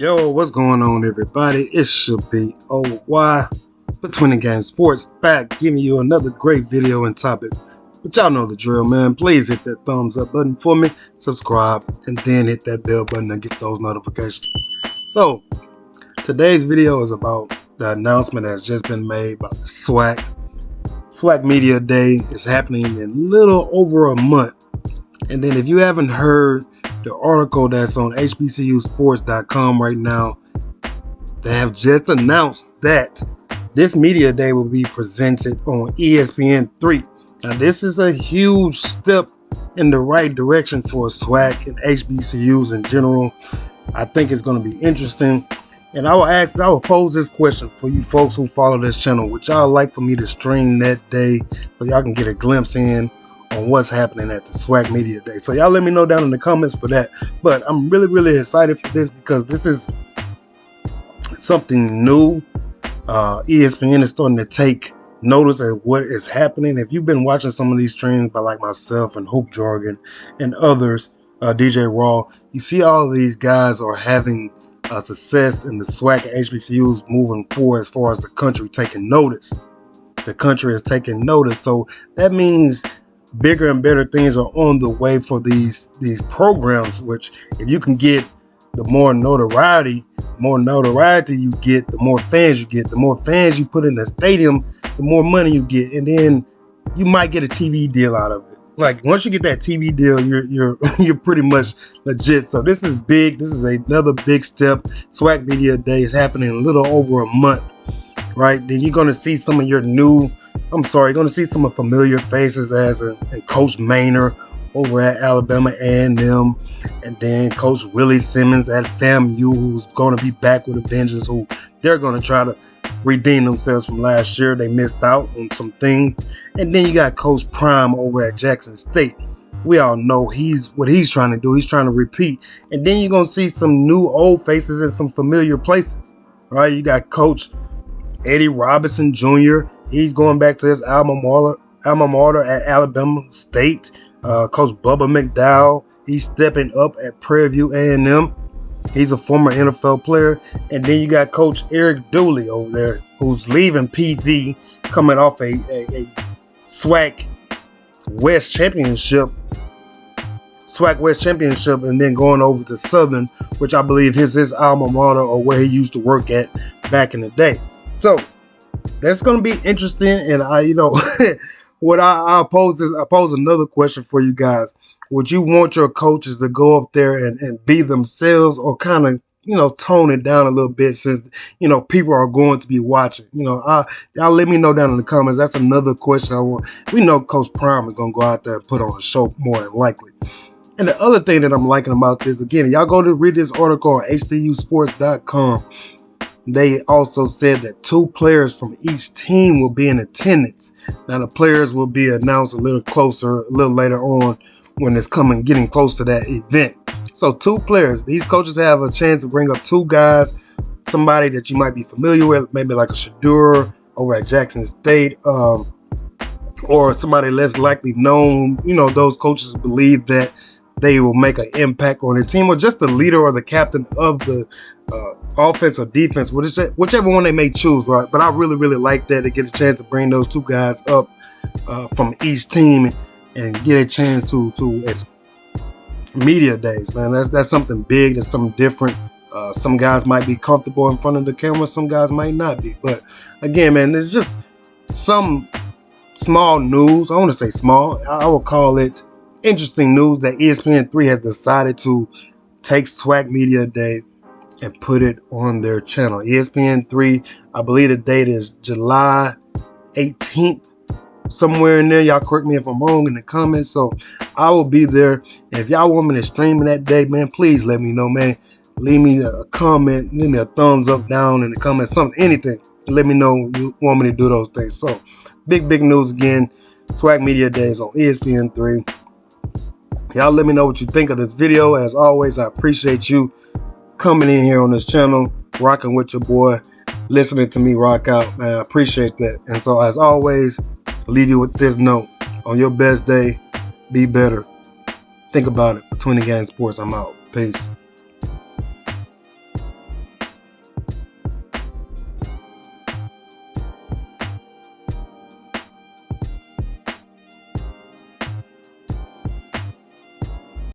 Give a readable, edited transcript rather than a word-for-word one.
Yo, what's going on, everybody? It should be OY Between the Game Sports back, giving you another great video and topic. But y'all know the drill, man. Please hit that thumbs up button for me, subscribe, and then hit that bell button and get those notifications. So, today's video is about the announcement that has just been made by the SWAC. SWAC Media Day is happening in a little over a month. And then if you haven't heard the article that's on hbcusports.com right now, they have just announced that this Media Day will be presented on ESPN 3. Now, this is a huge step in the right direction for SWAC and HBCUs in general. I think it's going to be interesting. And I will pose this question for you folks who follow this channel. Would y'all like for me to stream that day so y'all can get a glimpse in on what's happening at the SWAC Media Day? So y'all let me know down in the comments for that. But I'm really excited for this because this is something new. ESPN is starting to take notice of what is happening. If you've been watching some of these streams by like myself and Hoop Jargon and others, DJ Raw, you see all of these guys are having success in the SWAC and HBCUs moving forward as far as the country taking notice. The country is taking notice. So that means bigger and better things are on the way for these programs, which if you can get the more notoriety you get, the more fans you get. The more fans you put in the stadium, the more money you get, and then you might get a TV deal out of it. Like once you get that TV deal, you're pretty much legit. So this is big. This is another big step. SWAC Media Day is happening in a little over a month, right? Then you're gonna see some of you're gonna see some of familiar faces as and Coach Maynor over at Alabama A&M, and then Coach Willie Simmons at Famu, who's going to be back with a vengeance, who they're going to try to redeem themselves from last year. They missed out on some things. And then you got Coach Prime over at Jackson State. We all know what he's trying to do. He's trying to repeat. And then you're going to see some new old faces in some familiar places, right? You got Coach Eddie Robinson Jr. He's going back to his alma mater at Alabama State. Coach Bubba McDowell, he's stepping up at Prairie View A&M. He's a former NFL player. And then you got Coach Eric Dooley over there, who's leaving PV, coming off a SWAC West Championship, and then going over to Southern, which I believe is his alma mater or where he used to work at back in the day. So that's going to be interesting. And I pose another question for you guys. Would you want your coaches to go up there and be themselves, or kind of, tone it down a little bit since, people are going to be watching? Y'all let me know down in the comments. That's another question I want. We know Coach Prime is going to go out there and put on a show more than likely. And the other thing that I'm liking about this, again, y'all go to read this article on hbcusports.com. They also said that 2 players from each team will be in attendance. Now, the players will be announced a little later on when it's getting close to that event. So 2 players. These coaches have a chance to bring up 2 guys, somebody that you might be familiar with, maybe like a Shadur over at Jackson State, or somebody less likely known. Those coaches believe that they will make an impact on the team, or just the leader or the captain of the offense or defense, whichever one they may choose, right? But I really like that, to get a chance to bring those 2 guys up from each team and get a chance to media days, man. That's something big. That's something different. Some guys might be comfortable in front of the camera. Some guys might not be. But again, man, there's just some small news. I want to say small. I will call it interesting news that ESPN 3 has decided to take SWAC Media Day and put it on their channel. ESPN 3, I believe the date is July 18th, somewhere in there. Y'all correct me if I'm wrong in the comments. So I will be there. And if y'all want me to stream that day, man, please let me know, man. Leave me a comment, leave me a thumbs up, down in the comments, anything. Let me know you want me to do those things. So big news again. SWAC Media Day is on ESPN 3. Y'all let me know what you think of this video. As always, I appreciate you coming in here on this channel, rocking with your boy, listening to me rock out, man. I appreciate that. And so, as always, leave you with this note. On your best day, be better. Think about it. Between the Game Sports, I'm out. Peace.